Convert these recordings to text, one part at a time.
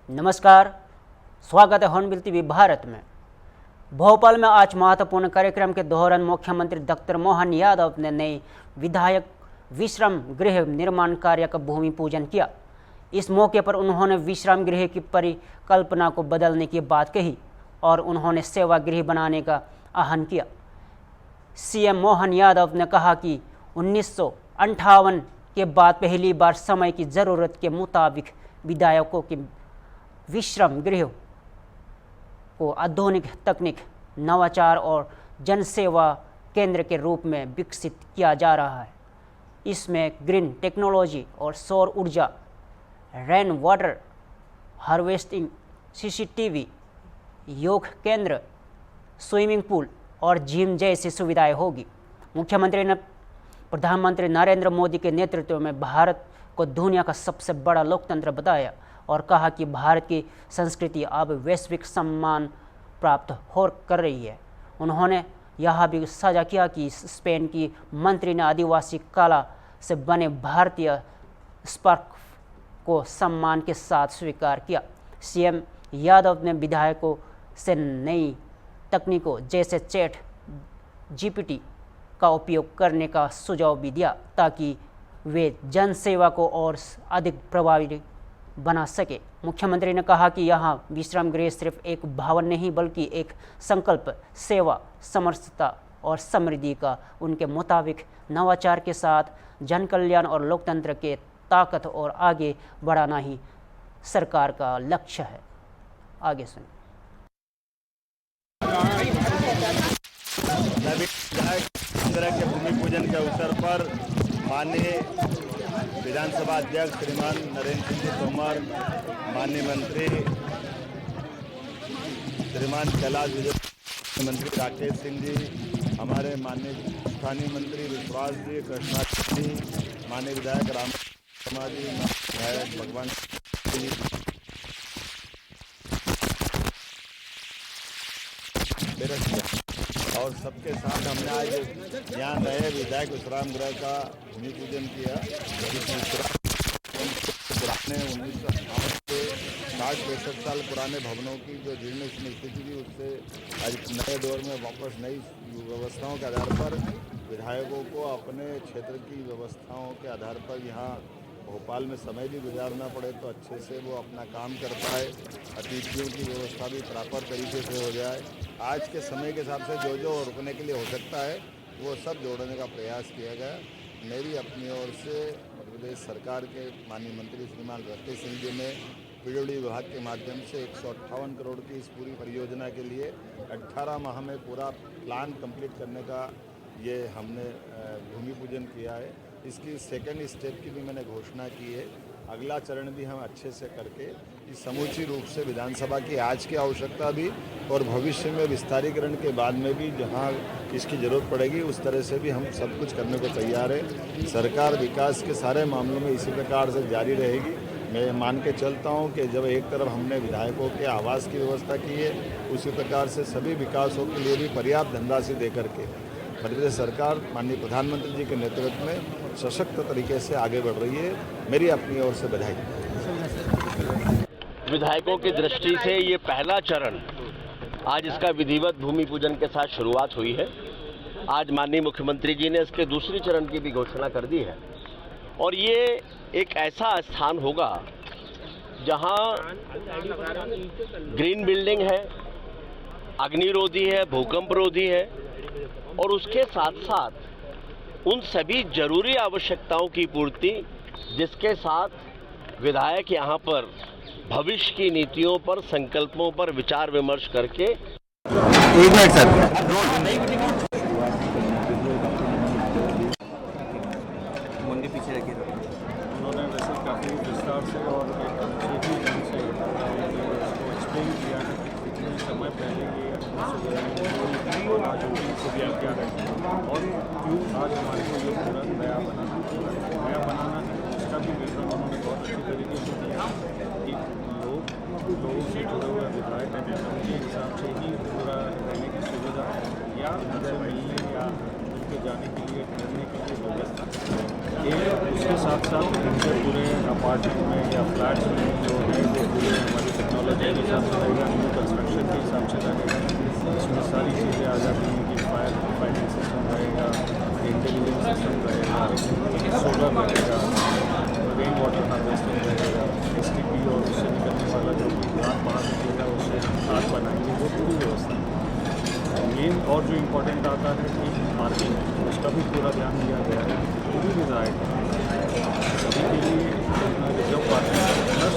नमस्कार, स्वागत है हॉर्नबिल टीवी भारत में। भोपाल में आज महत्वपूर्ण कार्यक्रम के दौरान मुख्यमंत्री डॉक्टर मोहन यादव ने नई विधायक विश्राम गृह निर्माण कार्य का भूमि पूजन किया। इस मौके पर उन्होंने विश्राम गृह की परिकल्पना को बदलने की बात कही और उन्होंने सेवा गृह बनाने का आह्वान किया। सीएम मोहन यादव ने कहा कि 1958 के बाद पहली बार समय की ज़रूरत के मुताबिक विधायकों के विश्राम गृह को आधुनिक तकनीक, नवाचार और जनसेवा केंद्र के रूप में विकसित किया जा रहा है। इसमें ग्रीन टेक्नोलॉजी और सौर ऊर्जा, रेन वाटर हार्वेस्टिंग, सीसीटीवी, योग केंद्र, स्विमिंग पूल और जिम जैसी सुविधाएं होगी। मुख्यमंत्री ने प्रधानमंत्री नरेंद्र मोदी के नेतृत्व में भारत को दुनिया का सबसे बड़ा लोकतंत्र बताया और कहा कि भारत की संस्कृति अब वैश्विक सम्मान प्राप्त हो कर रही है। उन्होंने यह भी साझा किया कि स्पेन की मंत्री ने आदिवासी कला से बने भारतीय स्पार्क को सम्मान के साथ स्वीकार किया। सीएम यादव ने विधायकों से नई तकनीकों जैसे चैट जीपीटी का उपयोग करने का सुझाव भी दिया ताकि वे जनसेवा को और अधिक प्रभावी बना सके। मुख्यमंत्री ने कहा कि यहाँ विश्राम गृह सिर्फ एक भवन नहीं बल्कि एक संकल्प, सेवा, समरसता और समृद्धि का उनके मुताबिक नवाचार के साथ जन कल्याण और लोकतंत्र के ताकत और आगे बढ़ाना ही सरकार का लक्ष्य है। आगे सुनिए। विधायक के भूमि पूजन के अवसर पर माननीय विधानसभा अध्यक्ष श्रीमान नरेंद्र सिंह तोमर, माननीय मंत्री श्रीमान कैलाश विजय, मंत्री राकेश सिंह जी, हमारे माननीय स्थानीय मंत्री विश्वास जी, कृष्णा जी, माननीय विधायक राम शर्मा जी, विधायक भगवान जी, और सबके साथ हमने आज यहाँ नए विधायक विश्राम गृह का भूमि पूजन किया। पुराने 1958 के 60-65 साल पुराने भवनों की जो जीर्ण स्थिति थी उससे आज नए दौर में वापस नई व्यवस्थाओं के आधार पर विधायकों को अपने क्षेत्र की व्यवस्थाओं के आधार पर यहाँ भोपाल में समय भी गुजारना पड़े तो अच्छे से वो अपना काम कर पाए, अतिथियों की व्यवस्था भी प्रॉपर तरीके से हो जाए। आज के समय के हिसाब से जो जो रुकने के लिए हो सकता है वो सब जोड़ने का प्रयास किया गया। मेरी अपनी ओर से मध्य प्रदेश सरकार के माननीय मंत्री श्रीमान राकेश सिंह जी ने पीडब्ल्यूडी विभाग के माध्यम से 158 करोड़ की इस पूरी परियोजना के लिए 18 माह में पूरा प्लान कंप्लीट करने का ये हमने भूमि पूजन किया है। इसकी सेकंड स्टेप की भी मैंने घोषणा की है। अगला चरण भी हम अच्छे से करके इस समूची रूप से विधानसभा की आज की आवश्यकता भी और भविष्य में विस्तारीकरण के बाद में भी जहां इसकी ज़रूरत पड़ेगी उस तरह से भी हम सब कुछ करने को तैयार है। सरकार विकास के सारे मामलों में इसी प्रकार से जारी रहेगी। मैं मान के चलता हूं कि जब एक तरफ हमने विधायकों के आवास की व्यवस्था की है, उसी प्रकार से सभी विकासों के लिए भी पर्याप्त धनराशि दे करके मध्य प्रदेश सरकार माननीय प्रधानमंत्री जी के नेतृत्व में सशक्त तरीके से आगे बढ़ रही है। मेरी अपनी ओर से बधाई। विधायकों की दृष्टि से ये पहला चरण आज इसका विधिवत भूमि पूजन के साथ शुरुआत हुई है। आज माननीय मुख्यमंत्री जी ने इसके दूसरी चरण की भी घोषणा कर दी है और ये एक ऐसा स्थान होगा जहां ग्रीन बिल्डिंग है, अग्निरोधी है, भूकंप रोधी है और उसके साथ साथ उन सभी जरूरी आवश्यकताओं की पूर्ति जिसके साथ विधायक यहाँ पर भविष्य की नीतियों पर, संकल्पों पर विचार विमर्श करके। एक मिनट सर, मुंडी पीछे रखिए। उन्होंने वैसे काफ़ी विस्तार से और एक अच्छे ढंग से उसको एक्सप्लेन किया है कितने समय पहले ये और आज उनको दिया क्या है और क्यों आज हमारे को ये पूरा नया बनाना है उसका भी विवरण उन्होंने बहुत अच्छी तरीके से दिया कि लोगों से जुड़े हुए विधायक हैं उनके हिसाब से ही पूरा रहने की सुविधा या उनसे मिलने या उनके जाने के लिए ठहरने के लिए व्यवस्था ये उसके साथ साथ उनके पूरे अपार्टमेंट में या फ्लैट्स में जो है वो पूरे हमारी बजट के हिसाब से रहेगा, न्यू कंस्ट्रक्शन के हिसाब से रहेगा। इसमें सारी चीज़ें आ जाती हैं कि फायर फाइटिंग सिस्टम रहेगा, इंटेलिजेंस सिस्टम रहेगा, सोलर रहेगा, रेन वाटर हार्वेस्टिंग रहेगा, STP और उससे निकलने वाला जो रात बाहर निकलेगा उससे खाद बनाएंगे, वो पूरी व्यवस्था है। मेन और जो इम्पोर्टेंट आता है कि पार्किंग, उसका भी पूरा ध्यान दिया गया है। पूरी विधायक सभी के लिए रिजर्व पार्किंग प्लस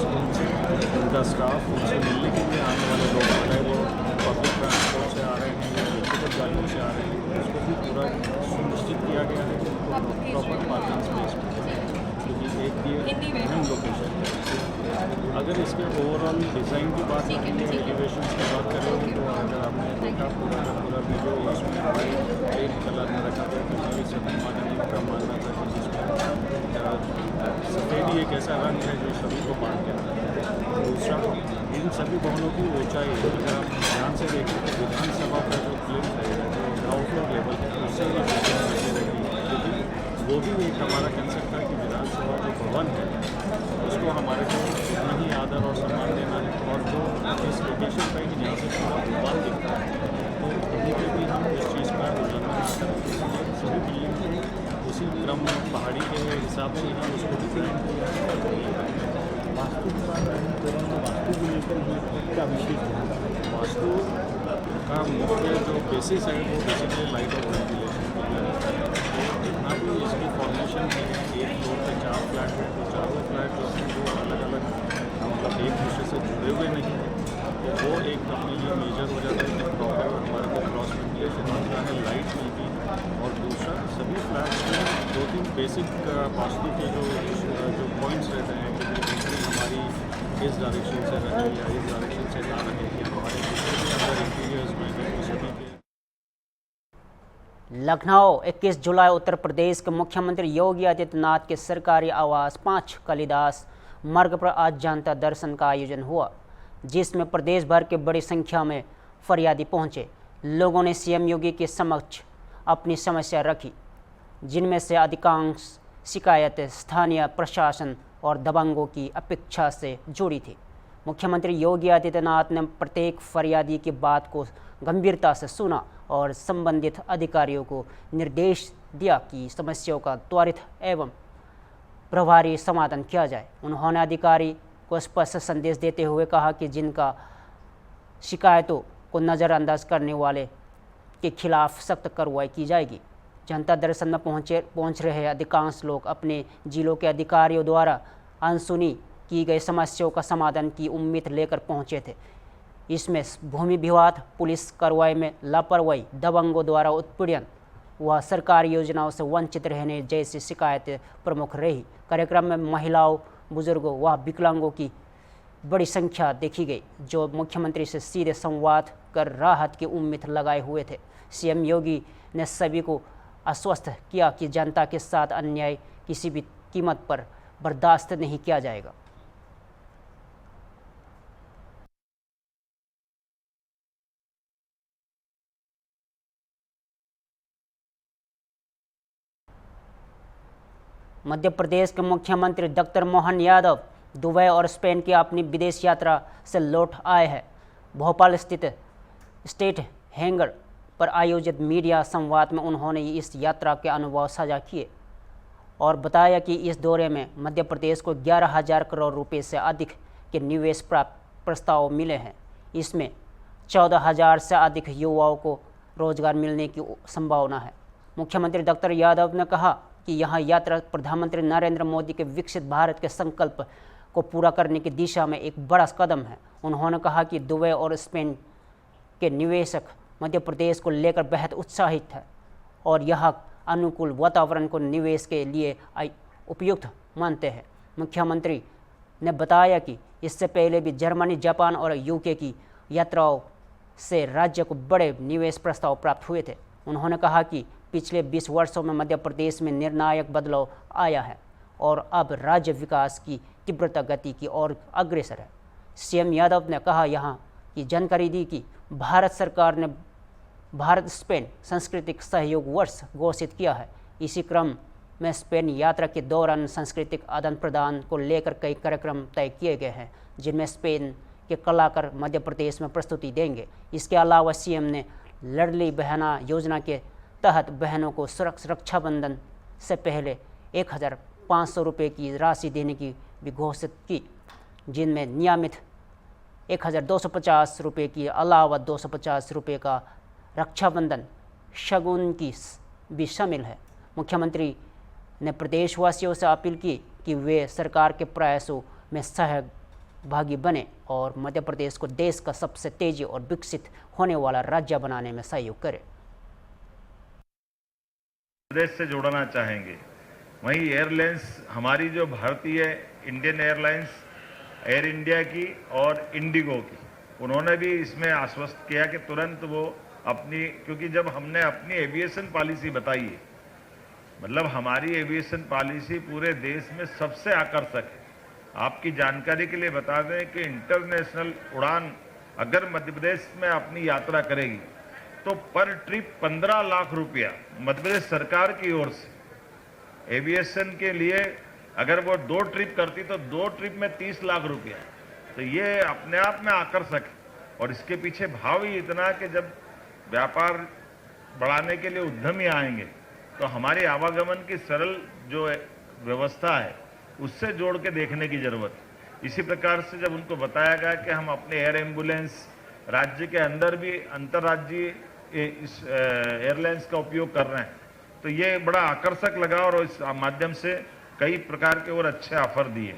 उनका स्टाफ, उनसे मिलने के लिए आने वाले लोग, चाहे वो पब्लिक ट्रांसपोर्ट से आ रहे हैं या व्यक्तिगत गाड़ियों से आ रहे हैं, उसको भी पूरा सुनिश्चित किया गया है कि उनको प्रॉपर पार्किंग स्पेस मिले, क्योंकि एक ये अहम लोकेशन है। अगर इसके ओवरऑल डिज़ाइन की बात करें, एलिवेशन की बात करें, तो अगर आपने देखा पूरा वीडियो, इसमें रेड कलर में रखा गया, क्योंकि सभी माननीय का मानना था कि जिसमें सफ़ेद ही एक ऐसा रंग है जो सभी को बांध के आता है। दूसरा, इन सभी भवनों की ऊंचाई, अगर आप ध्यान से देखें तो विधानसभा का जो प्लेन रहेगा, जो ग्राउंड फ्लोर लेवल है, उससे ये बची रहेगी, क्योंकि वो भी एक हमारा कंसेप्ट है कि विधानसभा जो भवन है उसको हमारे को उतना ही आदर और सम्मान देना है। और जो इस लोकेशन पर कि जहाँ से पूरा भोपाल दिखता है, तो कहीं पर भी हम इस चीज़ का उल्लंघन नहीं करें, इसलिए सभी बिल्डिंग को उसी क्रम पहाड़ी के हिसाब से ही उसको डिज़ाइन किया है। वास्तु की बात करें तो वास्तु को लेकर क्या विशेष है? वास्तु का मुख्य जो बेसिस है वो बेसिकली लाइट और वेंटिलेशन के लिए है। तो जितना भी इसकी फॉर्मेशन है, एक फ्लोर पे 4 फ्लैट है, तो चारों फ्लैट जो हैं वो अलग अलग मतलब एक दूसरे से जुड़े हुए नहीं हैं, तो वो एक अपने लिए मेजर हो जाता है कि प्रॉपर हमारे को क्रॉस वेंटिलेशन मिलता है, लाइट मिलती है। और दूसरा, सभी फ्लैट्स में 2-3 बेसिक वास्तु के जो पॉइंट्स रहते हैं कि हमारी इस डायरेक्शन से रहे या इस डायरेक्शन से ना रहे, या हमारे जितने भी अंदर इंटीरियर्स में है वो सभी के। लखनऊ 21 जुलाई उत्तर प्रदेश के मुख्यमंत्री योगी आदित्यनाथ के सरकारी आवास 5 कालिदास मार्ग पर आज जनता दर्शन का आयोजन हुआ, जिसमें प्रदेश भर के बड़ी संख्या में फरियादी पहुंचे। लोगों ने सीएम योगी के समक्ष अपनी समस्या रखी, जिनमें से अधिकांश शिकायतें स्थानीय प्रशासन और दबंगों की अपेक्षा से जुड़ी थी। मुख्यमंत्री योगी आदित्यनाथ ने प्रत्येक फरियादी की बात को गंभीरता से सुना और संबंधित अधिकारियों को निर्देश दिया कि समस्याओं का त्वरित एवं प्रभावी समाधान किया जाए। उन्होंने अधिकारी को स्पष्ट संदेश देते हुए कहा कि जिनका शिकायतों को नज़रअंदाज करने वाले के खिलाफ सख्त कार्रवाई की जाएगी। जनता दर्शन में पहुंच रहे अधिकांश लोग अपने जिलों के अधिकारियों द्वारा अनसुनी की गई समस्याओं का समाधान की उम्मीद लेकर पहुंचे थे। इसमें भूमि विवाद, पुलिस कार्रवाई में लापरवाही, दबंगों द्वारा उत्पीड़न व सरकारी योजनाओं से वंचित रहने जैसी शिकायतें प्रमुख रही। कार्यक्रम में महिलाओं, बुजुर्गों व विकलांगों की बड़ी संख्या देखी गई, जो मुख्यमंत्री से सीधे संवाद कर राहत की उम्मीद लगाए हुए थे। सीएम योगी ने सभी को आश्वस्त किया कि जनता के साथ अन्याय किसी भी कीमत पर बर्दाश्त नहीं किया जाएगा। मध्य प्रदेश के मुख्यमंत्री डॉक्टर मोहन यादव दुबई और स्पेन की अपनी विदेश यात्रा से लौट आए हैं। भोपाल स्थित स्टेट हैंगर पर आयोजित मीडिया संवाद में उन्होंने इस यात्रा के अनुभव साझा किए और बताया कि इस दौरे में मध्य प्रदेश को 11,000 करोड़ रुपए से अधिक के निवेश प्रस्ताव मिले हैं। इसमें 14,000 से अधिक युवाओं को रोजगार मिलने की संभावना है। मुख्यमंत्री डॉक्टर यादव ने कहा कि यह यात्रा प्रधानमंत्री नरेंद्र मोदी के विकसित भारत के संकल्प को पूरा करने की दिशा में एक बड़ा कदम है। उन्होंने कहा कि दुबई और स्पेन के निवेशक मध्य प्रदेश को लेकर बेहद उत्साहित है और यह अनुकूल वातावरण को निवेश के लिए उपयुक्त मानते हैं। मुख्यमंत्री ने बताया कि इससे पहले भी जर्मनी, जापान और यूके की यात्राओं से राज्य को बड़े निवेश प्रस्ताव प्राप्त हुए थे। उन्होंने कहा कि पिछले 20 वर्षों में मध्य प्रदेश में निर्णायक बदलाव आया है और अब राज्य विकास की तीव्रता गति की ओर अग्रसर है। सीएम यादव ने कहा यहाँ की जानकारी दी कि भारत सरकार ने भारत स्पेन सांस्कृतिक सहयोग वर्ष घोषित किया है। इसी क्रम में स्पेन यात्रा के दौरान सांस्कृतिक आदान प्रदान को लेकर कई कार्यक्रम तय किए गए हैं, जिनमें स्पेन के कलाकार मध्य प्रदेश में प्रस्तुति देंगे। इसके अलावा सीएम ने लाडली बहना योजना के तहत बहनों को रक्षाबंधन से पहले 1,500 रुपये की राशि देने की भी घोषित की, जिनमें नियमित 1,250 रुपये के अलावा 250 रुपये का रक्षाबंधन शगुन की भी शामिल है। मुख्यमंत्री ने प्रदेशवासियों से अपील की कि वे सरकार के प्रयासों में सहभागी बने और मध्य प्रदेश को देश का सबसे तेजी और विकसित होने वाला राज्य बनाने में सहयोग करें। प्रदेश से जोड़ना चाहेंगे। वहीं एयरलाइंस हमारी जो भारतीय इंडियन एयरलाइंस, एयर इंडिया की और इंडिगो की, उन्होंने भी इसमें आश्वस्त किया कि तुरंत वो अपनी, क्योंकि जब हमने अपनी एविएशन पॉलिसी बताई है, मतलब हमारी एविएशन पॉलिसी पूरे देश में सबसे आकर्षक है। आपकी जानकारी के लिए बता दें कि इंटरनेशनल उड़ान अगर मध्य प्रदेश में अपनी यात्रा करेगी तो पर ट्रिप 15 लाख रुपया मध्य प्रदेश सरकार की ओर से एविएशन के लिए, अगर वो 2 ट्रिप करती तो 2 ट्रिप में 30 लाख रुपया। तो ये अपने आप में आकर्षक है और इसके पीछे भाव ही इतना कि जब व्यापार बढ़ाने के लिए उद्यमी आएंगे तो हमारी आवागमन की सरल जो व्यवस्था है उससे जोड़ के देखने की जरूरत है। इसी प्रकार से जब उनको बताया गया कि हम अपने एयर एम्बुलेंस राज्य के अंदर भी अंतर्राज्यीय इस एयरलाइंस का उपयोग कर रहे हैं, तो ये बड़ा आकर्षक लगा और इस माध्यम से कई प्रकार के और अच्छे ऑफर दिए।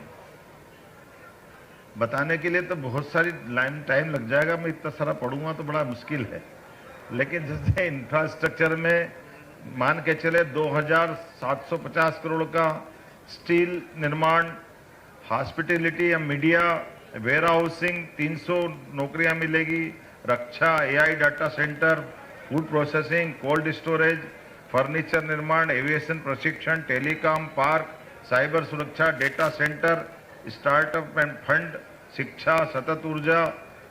बताने के लिए तो बहुत सारी लाइन टाइम लग जाएगा, मैं इतना सारा पढ़ूंगा तो बड़ा मुश्किल है। लेकिन जैसे इंफ्रास्ट्रक्चर में मान के चले 2,750 करोड़ का स्टील निर्माण, हॉस्पिटैलिटी या मीडिया, वेयर हाउसिंग 300 नौकरियां मिलेगी, रक्षा, AI data centre, food processing, cold storage, furniture निर्माण, एविएशन प्रशिक्षण, टेलीकॉम, पार्क, साइबर सुरक्षा, data centre, startup and fund, शिक्षा, सतत ऊर्जा,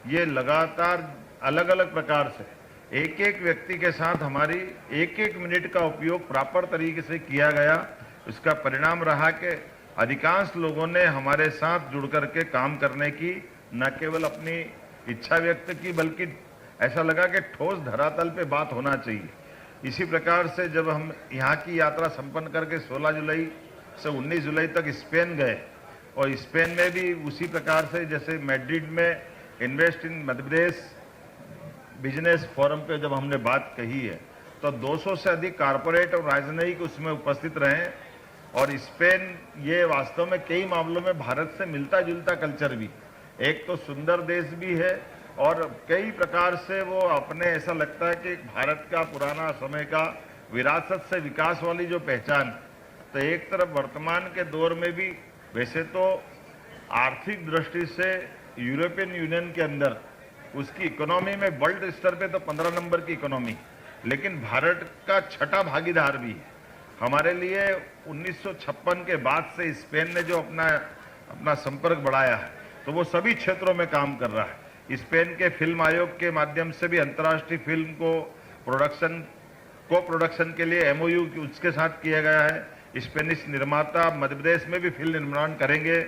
ये लगातार अलग अलग प्रकार से एक एक व्यक्ति के साथ हमारी एक एक मिनट का उपयोग प्रॉपर तरीके से किया गया। इसका परिणाम रहा कि अधिकांश लोगों ने हमारे साथ जुड़ करके काम करने की न केवल अपनी इच्छा व्यक्त की, बल्कि ऐसा लगा कि ठोस धरातल पे बात होना चाहिए। इसी प्रकार से जब हम यहाँ की यात्रा संपन्न करके 16 जुलाई से 19 जुलाई तक स्पेन गए और स्पेन में भी उसी प्रकार से जैसे मैड्रिड में invest in Madhya Pradesh business forum पे जब हमने बात कही है तो 200 से अधिक कारपोरेट और राजनयिक उसमें उपस्थित रहे और स्पेन ये वास्तव में कई मामलों में भारत से मिलता जुलता कल्चर भी, एक तो सुंदर देश भी है और कई प्रकार से वो अपने ऐसा लगता है कि भारत का पुराना समय का विरासत से विकास वाली जो पहचान, तो एक तरफ वर्तमान के दौर में भी वैसे तो आर्थिक दृष्टि से यूरोपियन यूनियन के अंदर उसकी इकोनॉमी में वर्ल्ड स्तर पे तो 15 नंबर की इकोनॉमी, लेकिन भारत का छठा भागीदार भी है। हमारे लिए 1956 के बाद से स्पेन ने जो अपना संपर्क बढ़ाया है तो वो सभी क्षेत्रों में काम कर रहा है। स्पेन के फिल्म आयोग के माध्यम से भी अंतर्राष्ट्रीय फिल्म को प्रोडक्शन के लिए MOU उसके साथ किया गया है। स्पेनिश निर्माता मध्य प्रदेश में भी फिल्म निर्माण करेंगे।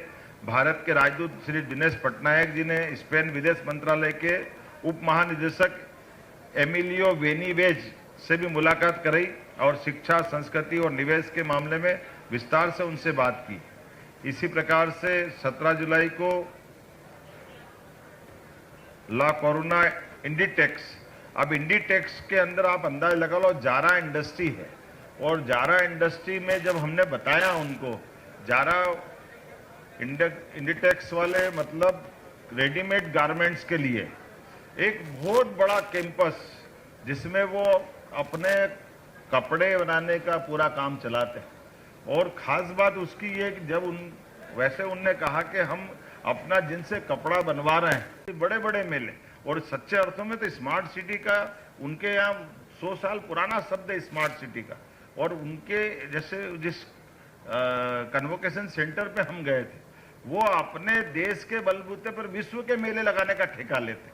भारत के राजदूत श्री दिनेश पटनायक जी ने स्पेन विदेश मंत्रालय के उप महानिदेशक एमिलियो वेनिवेज से भी मुलाकात करी और शिक्षा, संस्कृति और निवेश के मामले में विस्तार से उनसे बात की। इसी प्रकार से 17 जुलाई को ला कोरोना इंडीटेक्स, अब इंडीटेक्स के अंदर आप अंदाज लगा लो जारा इंडस्ट्री है और जारा इंडस्ट्री में जब हमने बताया उनको, जारा इंडीटेक्स वाले मतलब रेडीमेड गारमेंट्स के लिए एक बहुत बड़ा कैंपस जिसमें वो अपने कपड़े बनाने का पूरा काम चलाते हैं। और खास बात उसकी ये कि जब वैसे उनने कहा कि हम अपना जिनसे कपड़ा बनवा रहे हैं, बड़े बड़े मेले, और सच्चे अर्थों में तो स्मार्ट सिटी का उनके यहाँ 100 साल पुराना शब्द है स्मार्ट सिटी का। और उनके जैसे जिस कन्वोकेशन सेंटर पे हम गए थे वो अपने देश के बलबूते पर विश्व के मेले लगाने का ठेका लेते,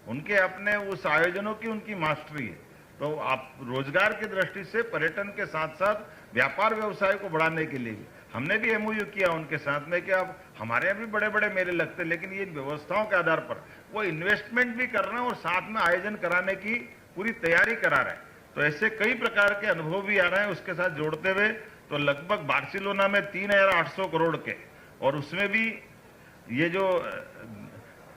उनके अपने उस आयोजनों की उनकी मास्टरी है। तो आप रोजगार की दृष्टि से पर्यटन के साथ साथ व्यापार व्यवसाय को बढ़ाने के लिए भी हमने भी एमओयू किया उनके साथ में कि अब हमारे यहाँ भी बड़े बड़े मेले लगते, लेकिन ये व्यवस्थाओं के आधार पर वो इन्वेस्टमेंट भी कर रहे हैं और साथ में आयोजन कराने की पूरी तैयारी करा रहे हैं। तो ऐसे कई प्रकार के अनुभव भी आ रहे हैं उसके साथ जोड़ते हुए। तो लगभग बार्सिलोना में 3,800 करोड़ के, और उसमें भी ये जो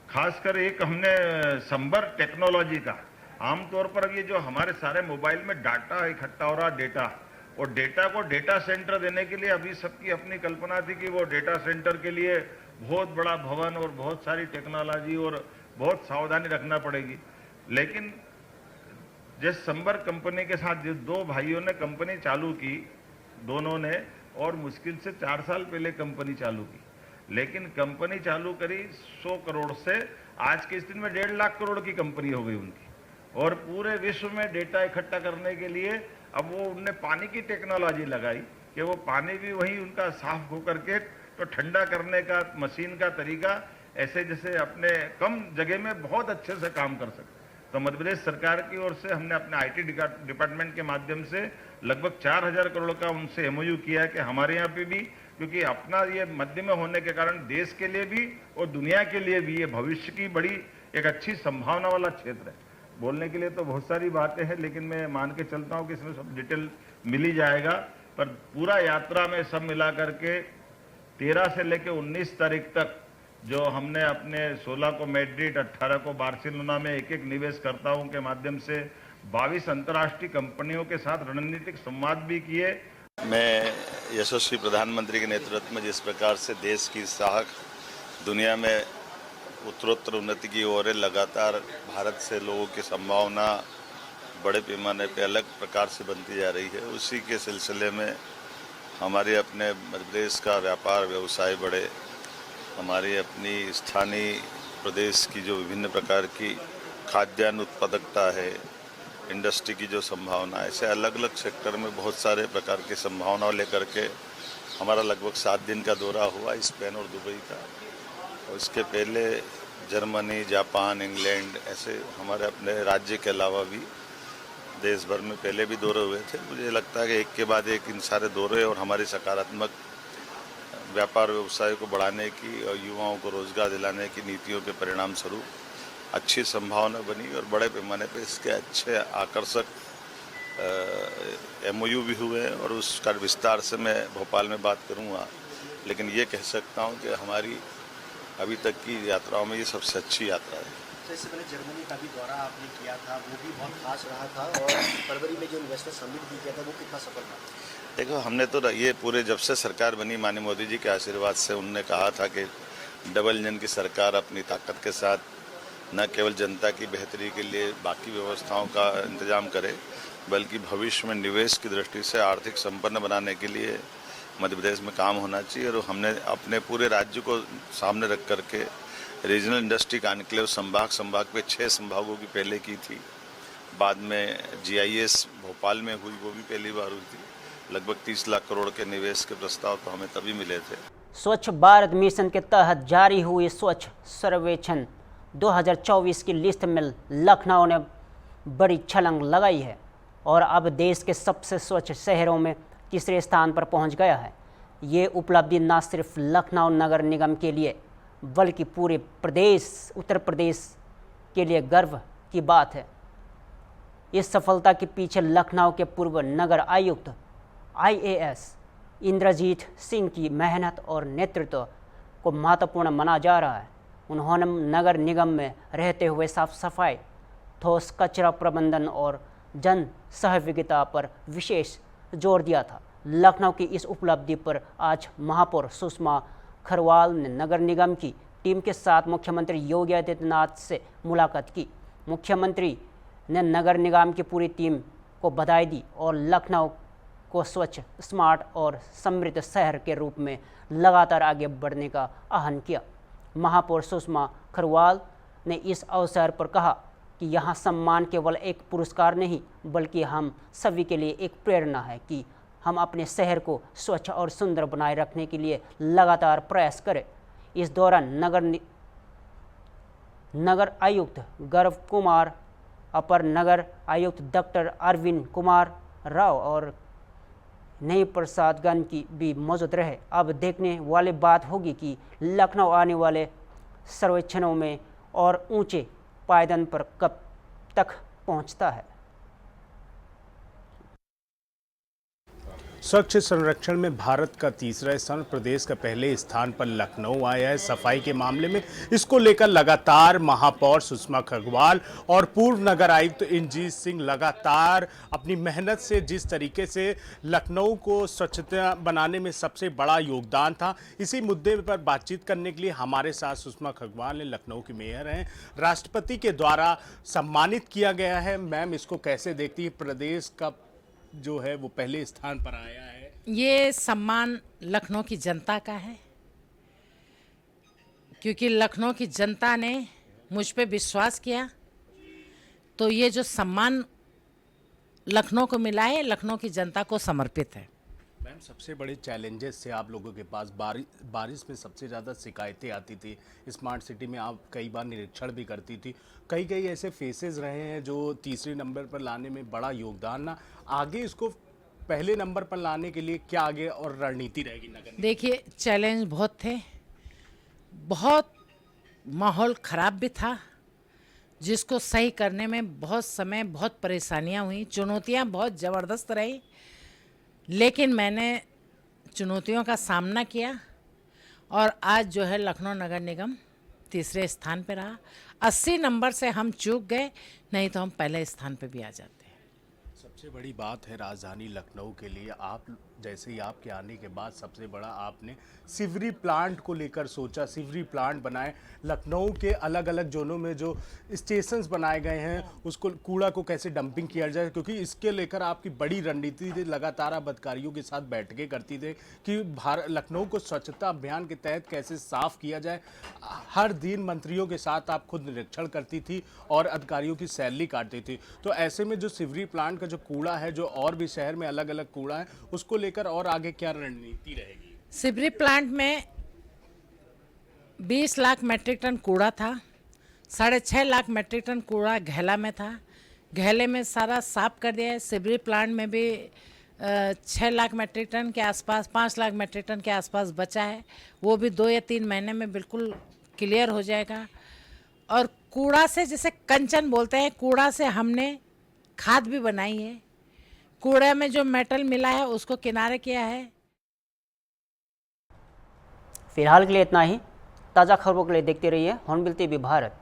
खासकर एक हमने संबर टेक्नोलॉजी का, आमतौर पर ये जो हमारे सारे मोबाइल में डाटा इकट्ठा हो रहा डेटा, और डेटा को डेटा सेंटर देने के लिए अभी सबकी अपनी कल्पना थी कि वो डेटा सेंटर के लिए बहुत बड़ा भवन और बहुत सारी टेक्नोलॉजी और बहुत सावधानी रखना पड़ेगी। लेकिन जिस संबर कंपनी के साथ जिस दो भाइयों ने कंपनी चालू की, दोनों ने, और मुश्किल से 4 साल पहले कंपनी चालू की, लेकिन कंपनी चालू करी 100 करोड़ से, आज के स्थिति में 1.5 लाख करोड़ की कंपनी हो गई उनकी। और पूरे विश्व में डेटा इकट्ठा करने के लिए अब वो उनने पानी की टेक्नोलॉजी लगाई कि वो पानी भी वही उनका साफ हो करके तो ठंडा करने का मशीन का तरीका ऐसे जैसे अपने कम जगह में बहुत अच्छे से काम कर सकते। तो मध्य प्रदेश सरकार की ओर से हमने अपने आईटी डिपार्टमेंट के माध्यम से लगभग 4,000 करोड़ का उनसे एमओयू किया है कि हमारे यहाँ पे भी, क्योंकि अपना ये मध्य में होने के कारण देश के लिए भी और दुनिया के लिए भी ये भविष्य की बड़ी एक अच्छी संभावना वाला क्षेत्र है। बोलने के लिए तो बहुत सारी बातें हैं, लेकिन मैं मान के चलता हूँ कि इसमें सब डिटेल मिल ही जाएगा। पर पूरा यात्रा में सब मिला करके 13 से लेकर 19 तारीख तक जो हमने अपने 16 को मैड्रिड, 18 को बार्सिलोना में एक एक निवेशकर्ताओं के माध्यम से 22 अंतर्राष्ट्रीय कंपनियों के साथ रणनीतिक संवाद भी किए। मैं यशस्वी प्रधानमंत्री के नेतृत्व में जिस प्रकार से देश की साख दुनिया में उत्तरोत्तर उन्नति की ओर है, लगातार भारत से लोगों की संभावना बड़े पैमाने पे अलग प्रकार से बनती जा रही है, उसी के सिलसिले में हमारे अपने मध्य प्रदेश का व्यापार व्यवसाय बढ़े, हमारी अपनी स्थानीय प्रदेश की जो विभिन्न प्रकार की खाद्यान्न उत्पादकता है, इंडस्ट्री की जो संभावना है, ऐसे अलग अलग सेक्टर में बहुत सारे प्रकार की संभावनाओं लेकर के हमारा लगभग 7 दिन का दौरा हुआ स्पेन और दुबई का। और इसके पहले जर्मनी, जापान, इंग्लैंड, ऐसे हमारे अपने राज्य के अलावा भी देश भर में पहले भी दौरे हुए थे। मुझे लगता है कि एक के बाद एक इन सारे दौरे और हमारी सकारात्मक व्यापार व्यवसाय को बढ़ाने की और युवाओं को रोजगार दिलाने की नीतियों के परिणाम स्वरूप अच्छी संभावना बनी और बड़े पैमाने पर इसके अच्छे आकर्षक एमओयू भी हुए हैं और उसका विस्तार से मैं भोपाल में बात करूंगा। लेकिन ये कह सकता हूं कि हमारी अभी तक की यात्राओं में ये सबसे अच्छी यात्रा है। तो इससे पहले जर्मनी का भी दौरा आपने किया था, वो भी बहुत खास रहा था, और फरवरी में जो इन्वेस्टर समिट भी किया था वो कितना सफल रहा? देखो, हमने तो ये पूरे जब से सरकार बनी माननीय मोदी जी के आशीर्वाद से उन्होंने कहा था कि डबल इंजन की सरकार अपनी ताकत के साथ न केवल जनता की बेहतरी के लिए बाकी व्यवस्थाओं का इंतजाम करे, बल्कि भविष्य में निवेश की दृष्टि से आर्थिक संपन्न बनाने के लिए मध्य प्रदेश में काम होना चाहिए। और हमने अपने पूरे राज्य को सामने रख करके रीजनल इंडस्ट्री कॉन्क्लेव संभाग पे 6 संभागों की पहले की थी, बाद में GIS भोपाल में हुई, वो भी पहली बार हुई थी। लगभग 30 लाख करोड़ के निवेश के प्रस्ताव तो हमें तभी मिले थे। स्वच्छ भारत मिशन के तहत जारी हुई स्वच्छ सर्वेक्षण 2024 की लिस्ट में लखनऊ ने बड़ी छलांग लगाई है और अब देश के सबसे स्वच्छ शहरों में तीसरे स्थान पर पहुंच गया है। ये उपलब्धि न सिर्फ लखनऊ नगर निगम के लिए बल्कि पूरे उत्तर प्रदेश के लिए गर्व की बात है। इस सफलता के पीछे लखनऊ के पूर्व नगर आयुक्त IAS इंद्रजीत सिंह की मेहनत और नेतृत्व को महत्वपूर्ण माना जा रहा है। उन्होंने नगर निगम में रहते हुए साफ सफाई, ठोस कचरा प्रबंधन और जन सहभागिता पर विशेष जोर दिया था। लखनऊ की इस उपलब्धि पर आज महापौर सुषमा खरवाल ने नगर निगम की टीम के साथ मुख्यमंत्री योगी आदित्यनाथ से मुलाकात की। मुख्यमंत्री ने नगर निगम की पूरी टीम को बधाई दी और लखनऊ को स्वच्छ, स्मार्ट और समृद्ध शहर के रूप में लगातार आगे बढ़ने का आह्वान किया। महापौर सुषमा खरवाल ने इस अवसर पर कहा कि यहाँ सम्मान केवल एक पुरस्कार नहीं बल्कि हम सभी के लिए एक प्रेरणा है कि हम अपने शहर को स्वच्छ और सुंदर बनाए रखने के लिए लगातार प्रयास करें। इस दौरान नगर आयुक्त गौरव कुमार, अपर नगर आयुक्त डॉक्टर अरविंद कुमार राव और नई प्रसादगण की भी मौजूद रहे। अब देखने वाली बात होगी कि लखनऊ आने वाले सर्वेक्षणों में और ऊंचे पायदान पर कब तक पहुंचता है। स्वच्छ संरक्षण में भारत का तीसरा स्थान, प्रदेश का पहले स्थान पर लखनऊ आया है। सफाई के मामले में इसको लेकर लगातार महापौर सुषमा खगवाल और पूर्व नगर आयुक्त इंजीत सिंह लगातार अपनी मेहनत से, जिस तरीके से लखनऊ को स्वच्छता बनाने में सबसे बड़ा योगदान था, इसी मुद्दे पर बातचीत करने के लिए हमारे साथ सुषमा खगवाल ने, लखनऊ की मेयर हैं, राष्ट्रपति के द्वारा सम्मानित किया गया है। मैम, इसको कैसे देखती है? प्रदेश का जो है वो पहले स्थान पर आया है। ये सम्मान लखनऊ की जनता का है, क्योंकि लखनऊ की जनता ने मुझ पे विश्वास किया, तो ये जो सम्मान लखनऊ को मिला है, लखनऊ की जनता को समर्पित है। मैम, सबसे बड़े चैलेंजेस थे आप लोगों के पास। बारिश में सबसे ज़्यादा शिकायतें आती थी। स्मार्ट सिटी में आप कई बार निरीक्षण भी करती थी। कई ऐसे फेसेस रहे हैं जो तीसरे नंबर पर लाने में बड़ा योगदान ना, आगे इसको पहले नंबर पर लाने के लिए क्या आगे और रणनीति रहेगी नगर निगम? देखिए, चैलेंज बहुत थे, बहुत माहौल ख़राब भी था, जिसको सही करने में बहुत समय, बहुत परेशानियां हुई, चुनौतियां बहुत ज़बरदस्त रही, लेकिन मैंने चुनौतियों का सामना किया और आज जो है लखनऊ नगर निगम तीसरे स्थान पर रहा। 80 नंबर से हम चूक गए, नहीं तो हम पहले स्थान पर भी आ जाते। सबसे बड़ी बात है राजधानी लखनऊ के लिए, आप जैसे ही आपके आने के बाद सबसे बड़ा आपने सिवरी प्लांट को लेकर सोचा, सिवरी प्लांट बनाए। लखनऊ के अलग अलग जोनों में जो स्टेशंस बनाए गए हैं, उसको कूड़ा को कैसे डंपिंग किया जाए, क्योंकि इसके लेकर आपकी बड़ी रणनीति थी। लगातार आप अधिकारियों के साथ बैठकें करती थे कि लखनऊ को स्वच्छता अभियान के तहत कैसे साफ किया जाए। हर दिन मंत्रियों के साथ आप खुद निरीक्षण करती थी और अधिकारियों की सैलरी काटती थी। तो ऐसे में जो सिवरी प्लांट का जो कूड़ा है, जो और भी शहर में अलग अलग कूड़ा है, उसको लेकर और आगे क्या रणनीति रहेगी? सिवरी प्लांट में 20 लाख मेट्रिक टन कूड़ा था, 6.5 लाख मेट्रिक टन कूड़ा घेला में था। घेले में सारा साफ कर दिया है। सिवरी प्लांट में भी 6 लाख मेट्रिक टन के आसपास, 5 लाख मेट्रिक टन के आसपास बचा है। वो भी 2 या 3 महीने में बिल्कुल क्लियर हो जाएगा। और कूड़ा से, जिसे कंचन बोलते हैं, कूड़ा से हमने खाद भी बनाई है। कूड़े में जो मेटल मिला है उसको किनारे किया है। फिलहाल के लिए इतना ही। ताज़ा खबरों के लिए देखते रहिए हॉर्नबिल टीवी भारत।